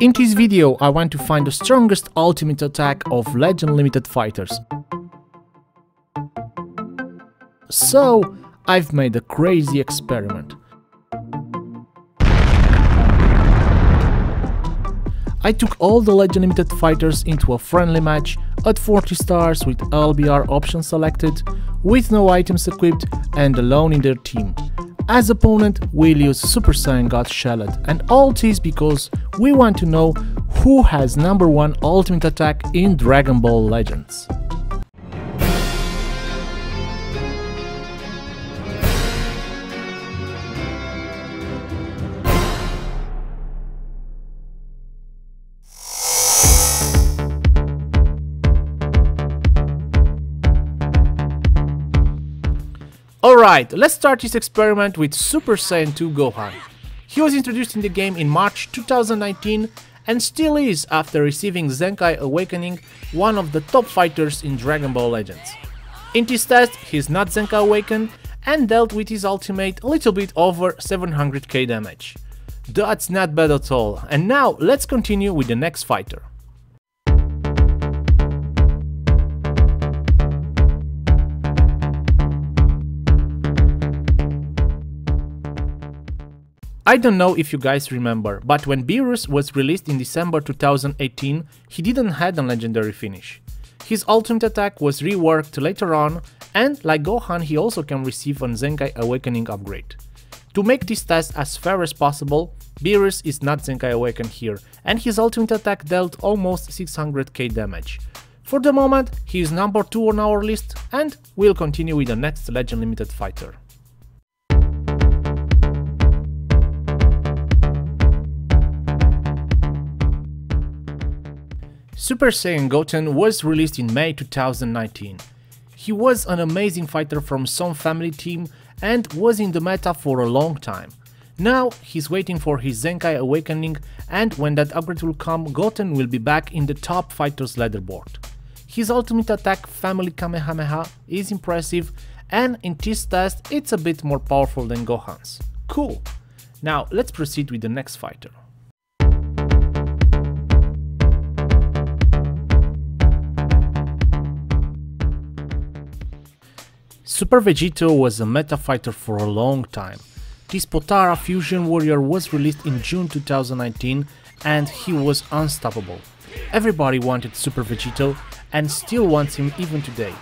In this video I want to find the strongest ultimate attack of Legend Limited fighters. So I've made a crazy experiment. I took all the Legend Limited fighters into a friendly match at 40 stars with LBR option selected, with no items equipped and alone in their team. As opponent, we'll use Super Saiyan God Shelled, and all this because we want to know who has #1 ultimate attack in Dragon Ball Legends. Alright, let's start this experiment with Super Saiyan 2 Gohan. He was introduced in the game in March 2019 and still is after receiving Zenkai Awakening, one of the top fighters in Dragon Ball Legends. In this test, he's not Zenkai Awakened and dealt with his ultimate a little bit over 700k damage. That's not bad at all, and now let's continue with the next fighter. I don't know if you guys remember, but when Beerus was released in December 2018, he didn't have a legendary finish. His ultimate attack was reworked later on, and like Gohan, he also can receive an Zenkai Awakening upgrade. To make this test as fair as possible, Beerus is not Zenkai Awakened here, and his ultimate attack dealt almost 600k damage. For the moment, he is #2 on our list, and we'll continue with the next Legend Limited fighter. Super Saiyan Goten was released in May 2019. He was an amazing fighter from some family team and was in the meta for a long time. Now he's waiting for his Zenkai Awakening, and when that upgrade will come, Goten will be back in the top fighters leaderboard. His ultimate attack, Family Kamehameha, is impressive, and in this test it's a bit more powerful than Gohan's. Cool! Now let's proceed with the next fighter. Super Vegito was a meta fighter for a long time. This Potara fusion warrior was released in June 2019 and he was unstoppable. Everybody wanted Super Vegito and still wants him even today.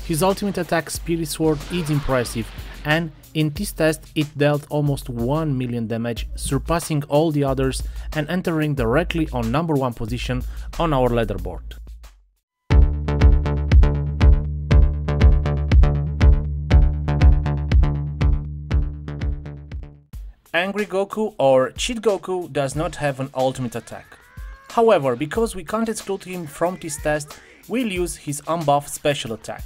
His ultimate attack Spirit Sword is impressive, and in this test it dealt almost 1 million damage, surpassing all the others and entering directly on #1 position on our leaderboard. Angry Goku or Cheat Goku does not have an ultimate attack. However, because we can't exclude him from this test, we'll use his unbuffed special attack.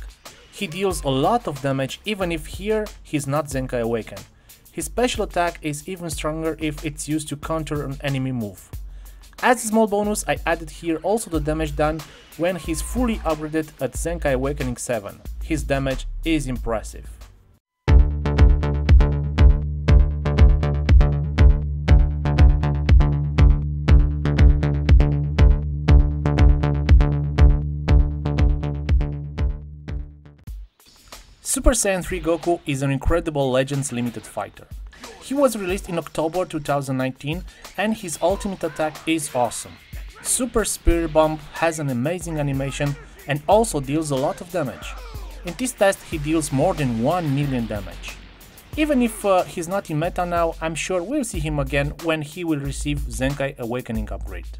He deals a lot of damage even if here he's not Zenkai Awakened. His special attack is even stronger if it's used to counter an enemy move. As a small bonus, I added here also the damage done when he's fully upgraded at Zenkai Awakening 7. His damage is impressive. Super Saiyan 3 Goku is an incredible Legends Limited fighter. He was released in October 2019 and his ultimate attack is awesome. Super Spirit Bomb has an amazing animation and also deals a lot of damage. In this test he deals more than 1 million damage. Even if he's not in meta now, I'm sure we'll see him again when he will receive Zenkai Awakening upgrade.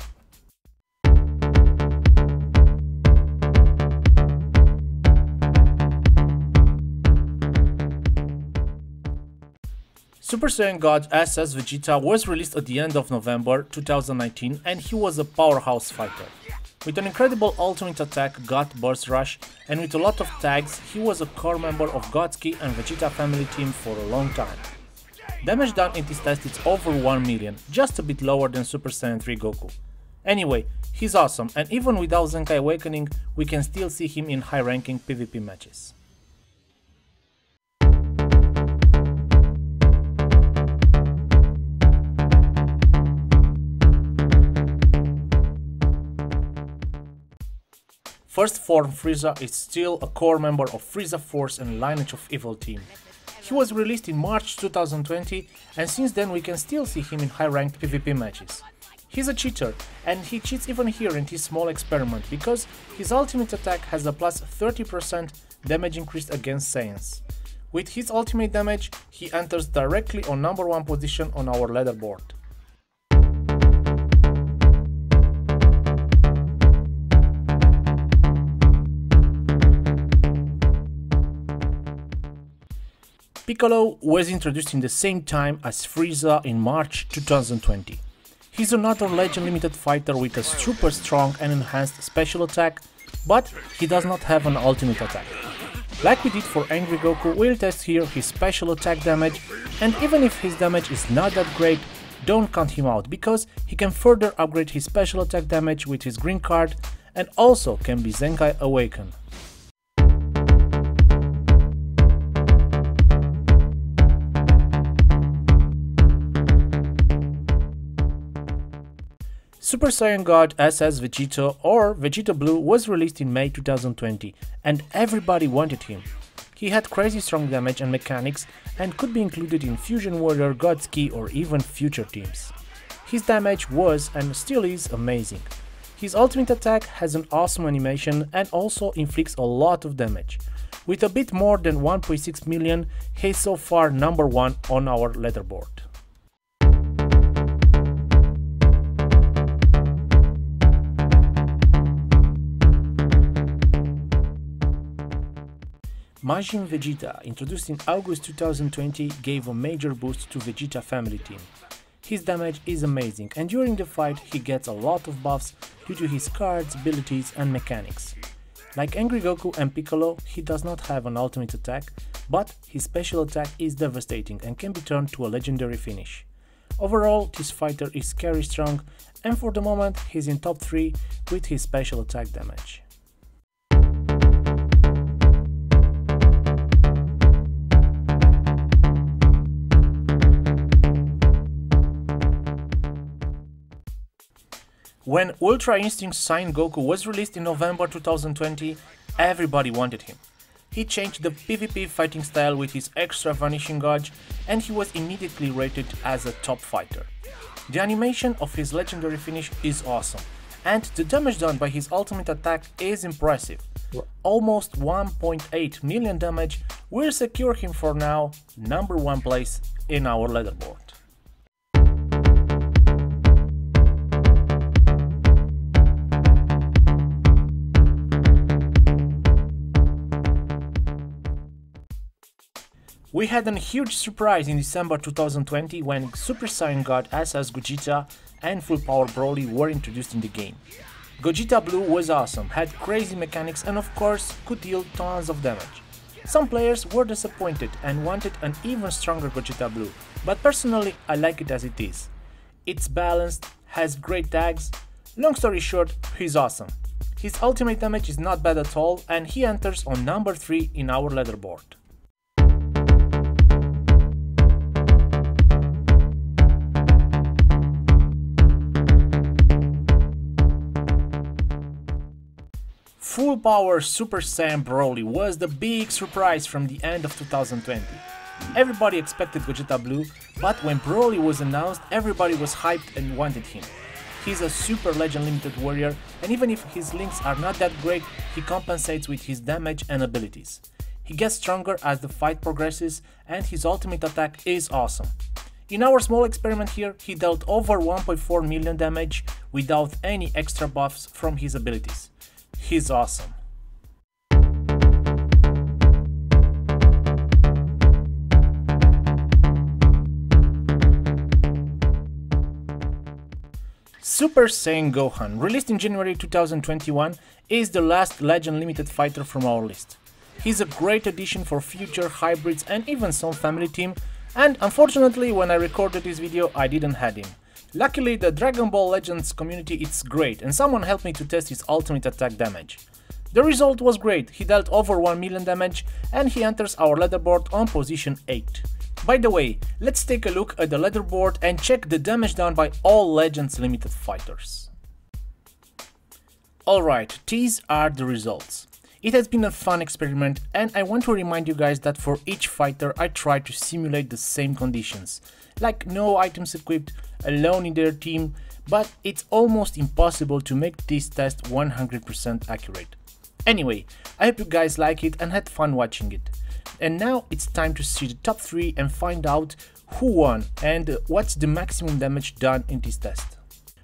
Super Saiyan God SS Vegeta was released at the end of November 2019 and he was a powerhouse fighter. With an incredible ultimate attack God Burst Rush and with a lot of tags, he was a core member of Gotsky and Vegeta family team for a long time. Damage done in this test is over 1 million, just a bit lower than Super Saiyan 3 Goku. Anyway, he's awesome, and even without Zenkai Awakening, we can still see him in high ranking PvP matches. First form Frieza is still a core member of Frieza Force and Lineage of Evil team. He was released in March 2020 and since then we can still see him in high-ranked PvP matches. He's a cheater and he cheats even here in this small experiment because his ultimate attack has a plus 30% damage increase against Saiyans. With his ultimate damage, he enters directly on number 1 position on our leaderboard. Piccolo was introduced in the same time as Frieza in March 2020. He's another Legend Limited fighter with a super strong and enhanced special attack, but he does not have an ultimate attack. Like we did for Angry Goku, we'll test here his special attack damage, and even if his damage is not that great, don't count him out, because he can further upgrade his special attack damage with his green card and also can be Zenkai Awaken. Super Saiyan God SS Vegeta or Vegeta Blue was released in May 2020 and everybody wanted him. He had crazy strong damage and mechanics and could be included in Fusion Warrior, God's Key or even future teams. His damage was and still is amazing. His ultimate attack has an awesome animation and also inflicts a lot of damage. With a bit more than 1.6 million, he's so far number 1 on our leaderboard. Majin Vegeta, introduced in August 2020, gave a major boost to Vegeta family team. His damage is amazing and during the fight he gets a lot of buffs due to his cards, abilities and mechanics. Like Angry Goku and Piccolo, he does not have an ultimate attack, but his special attack is devastating and can be turned to a legendary finish. Overall, this fighter is scary strong and for the moment he's in top 3 with his special attack damage. When Ultra Instinct Saiyan Goku was released in November 2020, everybody wanted him. He changed the PvP fighting style with his extra vanishing gauge and he was immediately rated as a top fighter. The animation of his legendary finish is awesome and the damage done by his ultimate attack is impressive. Almost 1.8 million damage will secure him for now number 1 place in our leaderboard. We had a huge surprise in December 2020 when Super Saiyan God SS Gogeta and Full Power Broly were introduced in the game. Gogeta Blue was awesome, had crazy mechanics and of course could deal tons of damage. Some players were disappointed and wanted an even stronger Gogeta Blue, but personally I like it as it is. It's balanced, has great tags. Long story short, he's awesome. His ultimate damage is not bad at all and he enters on number 3 in our leaderboard. Full Power Super Saiyan Broly was the big surprise from the end of 2020. Everybody expected Gogeta Blue, but when Broly was announced, everybody was hyped and wanted him. He's a super Legend Limited warrior, and even if his links are not that great, he compensates with his damage and abilities. He gets stronger as the fight progresses, and his ultimate attack is awesome. In our small experiment here, he dealt over 1.4 million damage without any extra buffs from his abilities. He's awesome. Super Saiyan Gohan, released in January 2021, is the last Legend Limited fighter from our list. He's a great addition for future hybrids and even some family team, and unfortunately when I recorded this video I didn't have him. Luckily the Dragon Ball Legends community is great and someone helped me to test his ultimate attack damage. The result was great, he dealt over 1 million damage and he enters our leaderboard on position 8. By the way, let's take a look at the leaderboard and check the damage done by all Legends Limited fighters. Alright, these are the results. It has been a fun experiment, and I want to remind you guys that for each fighter I tried to simulate the same conditions, like no items equipped, alone in their team, but it's almost impossible to make this test 100% accurate. Anyway, I hope you guys like it and had fun watching it. And now it's time to see the top 3 and find out who won and what's the maximum damage done in this test.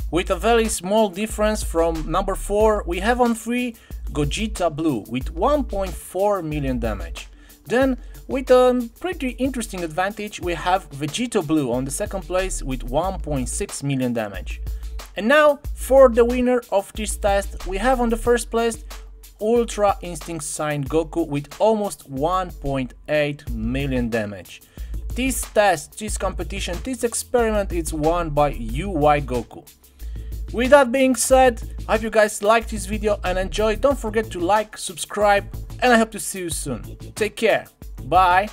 With a very small difference from number 4, we have on 3 Gogeta Blue with 1.4 million damage. Then, with a pretty interesting advantage, we have Vegito Blue on the second place with 1.6 million damage. And now, for the winner of this test, we have on the first place Ultra Instinct Sign Goku with almost 1.8 million damage. This test, this competition, this experiment is won by UI Goku. With that being said, I hope you guys liked this video and enjoyed. Don't forget to like, subscribe, and I hope to see you soon. Take care. Bye.